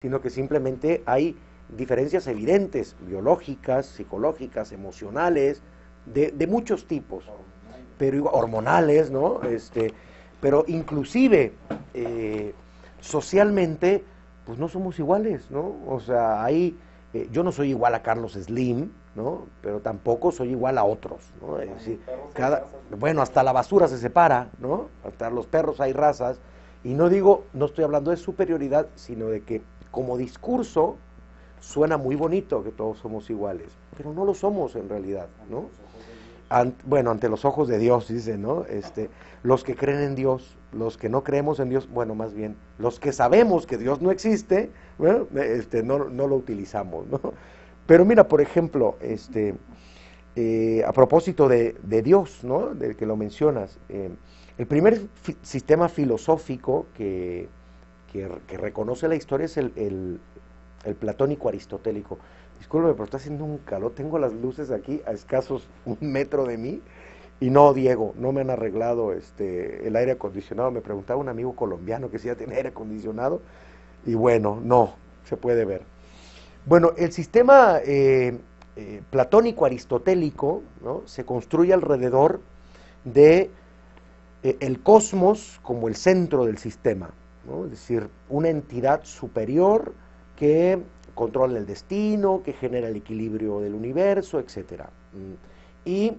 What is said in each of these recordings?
sino que simplemente hay diferencias evidentes, biológicas, psicológicas, emocionales, de muchos tipos, pero hormonales, ¿no? Pero inclusive socialmente, pues no somos iguales, ¿no? O sea, yo no soy igual a Carlos Slim, ¿no? Pero tampoco soy igual a otros, ¿no? Es decir, bueno, hasta la basura se separa, ¿no? Hasta los perros hay razas, y no estoy hablando de superioridad, sino de que como discurso suena muy bonito que todos somos iguales, pero no lo somos en realidad, ¿no? Bueno, ante los ojos de Dios, dice, ¿no? Los que creen en Dios, los que no creemos en Dios, bueno, más bien, los que sabemos que Dios no existe, bueno, no lo utilizamos, ¿no? Pero mira, por ejemplo, a propósito de Dios, ¿no? Del que lo mencionas, el primer sistema filosófico que reconoce la historia es el platónico aristotélico. Discúlpeme, pero está haciendo un calor. Tengo las luces aquí a escasos 1 metro de mí. Y no, Diego, no me han arreglado el aire acondicionado. Me preguntaba un amigo colombiano que si ya tiene aire acondicionado. Y bueno, no, se puede ver. Bueno, el sistema platónico aristotélico, ¿no? Se construye alrededor de el cosmos como el centro del sistema, ¿no? Es decir, una entidad superior que controla el destino, que genera el equilibrio del universo, etc. Y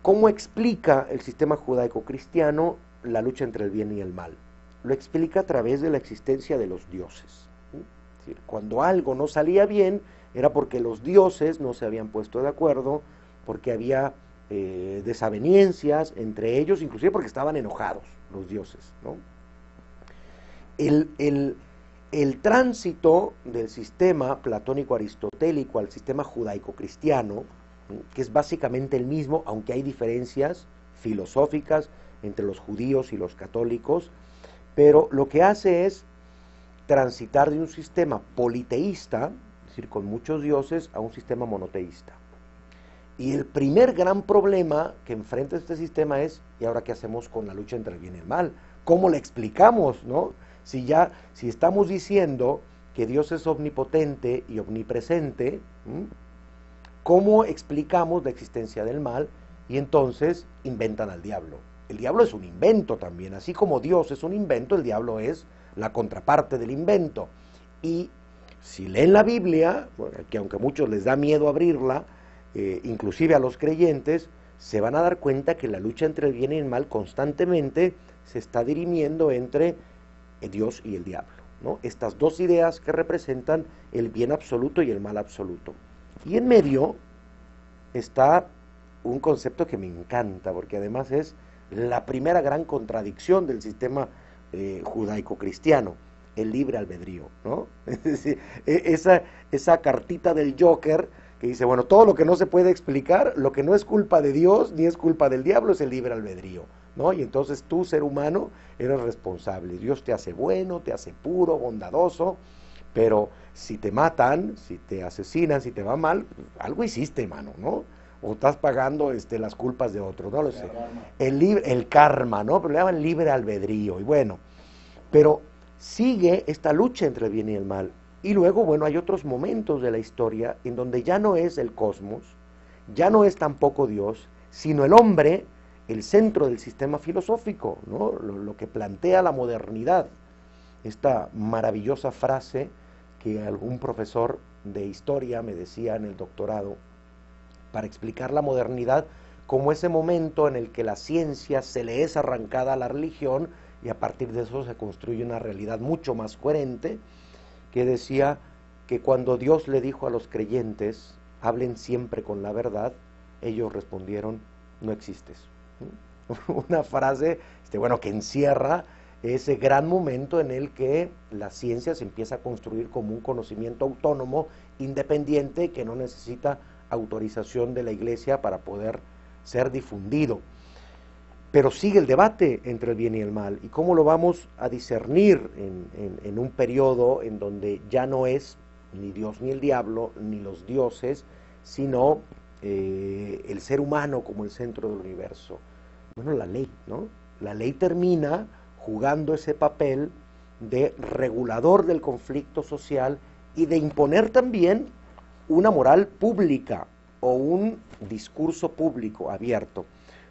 cómo explica el sistema judaico-cristiano la lucha entre el bien y el mal. Lo explica a través de la existencia de los dioses. Es decir, cuando algo no salía bien, era porque los dioses no se habían puesto de acuerdo, porque había desavenencias entre ellos, inclusive porque estaban enojados los dioses, ¿no? El tránsito del sistema platónico-aristotélico al sistema judaico-cristiano, que es básicamente el mismo, aunque hay diferencias filosóficas entre los judíos y los católicos, pero lo que hace es transitar de un sistema politeísta, es decir, con muchos dioses, a un sistema monoteísta. Y el primer gran problema que enfrenta este sistema es, ¿y ahora qué hacemos con la lucha entre el bien y el mal? ¿Cómo le explicamos, no? Si estamos diciendo que Dios es omnipotente y omnipresente, ¿cómo explicamos la existencia del mal? Y entonces inventan al diablo. El diablo es un invento también, así como Dios es un invento, el diablo es la contraparte del invento. Y si leen la Biblia, bueno, que aunque a muchos les da miedo abrirla, inclusive a los creyentes, se van a dar cuenta que la lucha entre el bien y el mal constantemente se está dirimiendo entre Dios y el diablo, ¿no? Estas dos ideas que representan el bien absoluto y el mal absoluto. Y en medio está un concepto que me encanta, porque además es la primera gran contradicción del sistema judaico-cristiano, el libre albedrío, ¿no? Es decir, esa cartita del Joker que dice, bueno, todo lo que no se puede explicar, lo que no es culpa de Dios ni es culpa del diablo, es el libre albedrío, ¿no? Y entonces tú, ser humano, eres responsable. Dios te hace bueno, te hace puro, bondadoso, pero si te matan, si te asesinan, si te va mal, algo hiciste, mano, ¿no? O estás pagando las culpas de otro, no lo sé. El karma, ¿no? Pero le llaman libre albedrío. Y bueno, pero sigue esta lucha entre el bien y el mal. Y luego, bueno, hay otros momentos de la historia en donde ya no es el cosmos, ya no es tampoco Dios, sino el hombre, el centro del sistema filosófico, ¿no? Lo que plantea la modernidad. Esta maravillosa frase que algún profesor de historia me decía en el doctorado, para explicar la modernidad como ese momento en el que la ciencia se le es arrancada a la religión y a partir de eso se construye una realidad mucho más coherente, que decía que cuando Dios le dijo a los creyentes, hablen siempre con la verdad, ellos respondieron, no existes. Una frase, bueno, que encierra ese gran momento en el que la ciencia se empieza a construir como un conocimiento autónomo, independiente, que no necesita autorización de la Iglesia para poder ser difundido. Pero sigue el debate entre el bien y el mal. ¿Y cómo lo vamos a discernir en un periodo en donde ya no es ni Dios ni el diablo, ni los dioses, sino el ser humano como el centro del universo? Bueno, la ley, ¿no? La ley termina jugando ese papel de regulador del conflicto social y de imponer también una moral pública o un discurso público abierto.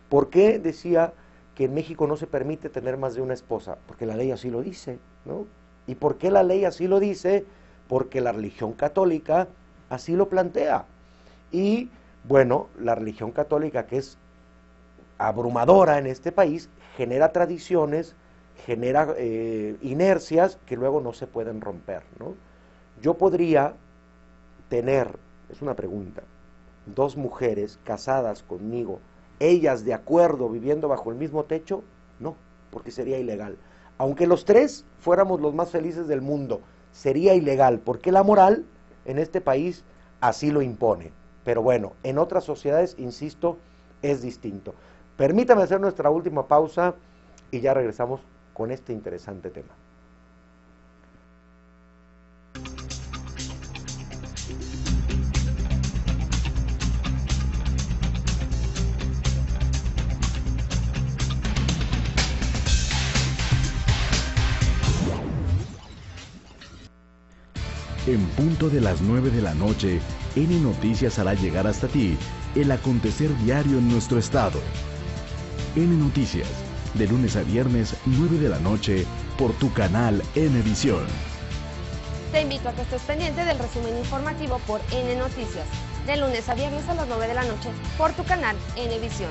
¿Por qué decía que en México no se permite tener más de una esposa? Porque la ley así lo dice, ¿no? ¿Y por qué la ley así lo dice? Porque la religión católica así lo plantea. Y bueno, la religión católica, que es abrumadora en este país, genera tradiciones, genera inercias que luego no se pueden romper, ¿no? Yo podría tener, es una pregunta, dos mujeres casadas conmigo, ellas de acuerdo, viviendo bajo el mismo techo, no, porque sería ilegal. Aunque los tres fuéramos los más felices del mundo, sería ilegal, porque la moral en este país así lo impone. Pero bueno, en otras sociedades, insisto, es distinto. Permítame hacer nuestra última pausa y ya regresamos con este interesante tema. En punto de las 9 de la noche, N Noticias hará llegar hasta ti el acontecer diario en nuestro estado. N Noticias, de lunes a viernes, 9 de la noche, por tu canal N Visión. Te invito a que estés pendiente del resumen informativo por N Noticias, de lunes a viernes a las 9 de la noche, por tu canal N Visión.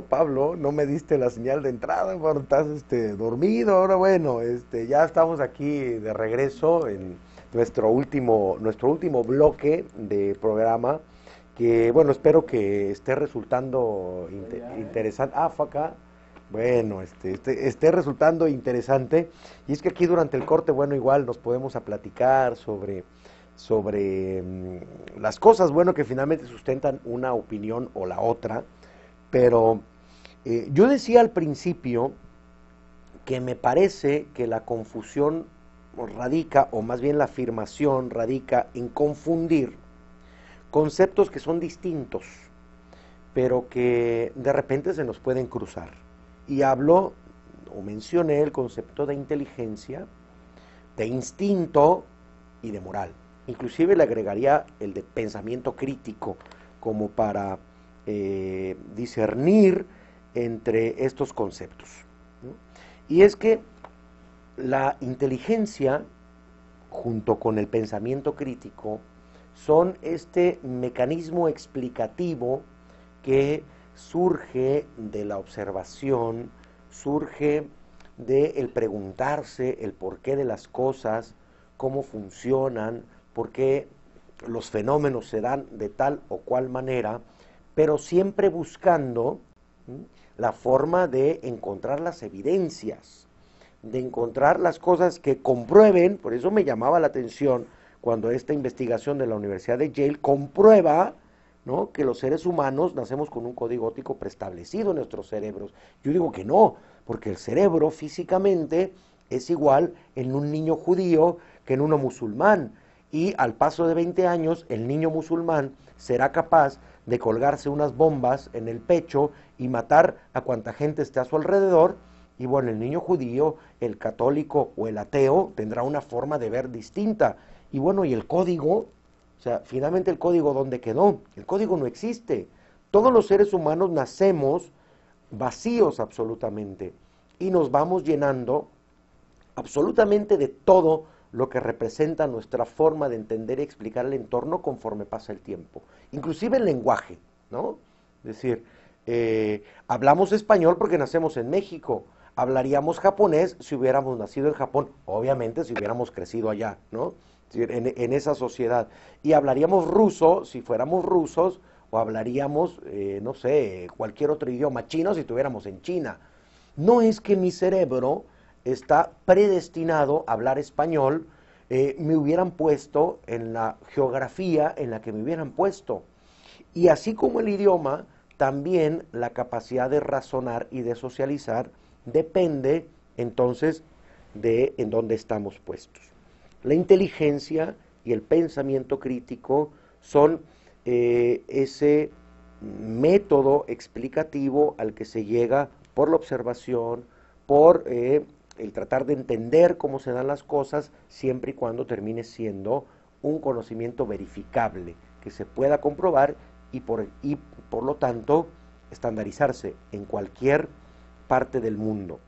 Pablo, no me diste la señal de entrada, bueno, estás dormido, ahora bueno, ya estamos aquí de regreso en nuestro último bloque de programa, que bueno, espero que esté resultando interesante. Ah, fue acá. Bueno, esté resultando interesante, y es que aquí durante el corte, bueno, igual nos podemos a platicar sobre las cosas, bueno, que finalmente sustentan una opinión o la otra, pero yo decía al principio que me parece que la confusión radica, o más bien la afirmación radica en confundir conceptos que son distintos, pero que de repente se nos pueden cruzar. Y hablo, o mencioné, el concepto de inteligencia, de instinto y de moral. Inclusive le agregaría el de pensamiento crítico, como para discernir entre estos conceptos, ¿no? Y es que la inteligencia, junto con el pensamiento crítico, son este mecanismo explicativo que surge de la observación, surge del preguntarse el porqué de las cosas, cómo funcionan, por qué los fenómenos se dan de tal o cual manera, pero siempre buscando la forma de encontrar las evidencias, de encontrar las cosas que comprueben. Por eso me llamaba la atención cuando esta investigación de la Universidad de Yale comprueba, ¿no?, que los seres humanos nacemos con un código ético preestablecido en nuestros cerebros. Yo digo que no, porque el cerebro físicamente es igual en un niño judío que en uno musulmán, y al paso de 20 años el niño musulmán será capaz de colgarse unas bombas en el pecho y matar a cuanta gente esté a su alrededor, y bueno, el niño judío, el católico o el ateo tendrá una forma de ver distinta. Y bueno, y el código, o sea, finalmente el código, ¿dónde quedó? El código no existe. Todos los seres humanos nacemos vacíos absolutamente, y nos vamos llenando absolutamente de todo lo que representa nuestra forma de entender y explicar el entorno conforme pasa el tiempo. Inclusive el lenguaje, ¿no? Es decir, hablamos español porque nacemos en México, hablaríamos japonés si hubiéramos nacido en Japón, obviamente si hubiéramos crecido allá, ¿no? En esa sociedad. Y hablaríamos ruso si fuéramos rusos, o hablaríamos, no sé, cualquier otro idioma, chino si estuviéramos en China. No es que mi cerebro está predestinado a hablar español, me hubieran puesto en la geografía en la que me hubieran puesto. Y así como el idioma, también la capacidad de razonar y de socializar depende entonces de en dónde estamos puestos. La inteligencia y el pensamiento crítico son ese método explicativo al que se llega por la observación, por el tratar de entender cómo se dan las cosas, siempre y cuando termine siendo un conocimiento verificable, que se pueda comprobar y por lo tanto estandarizarse en cualquier parte del mundo.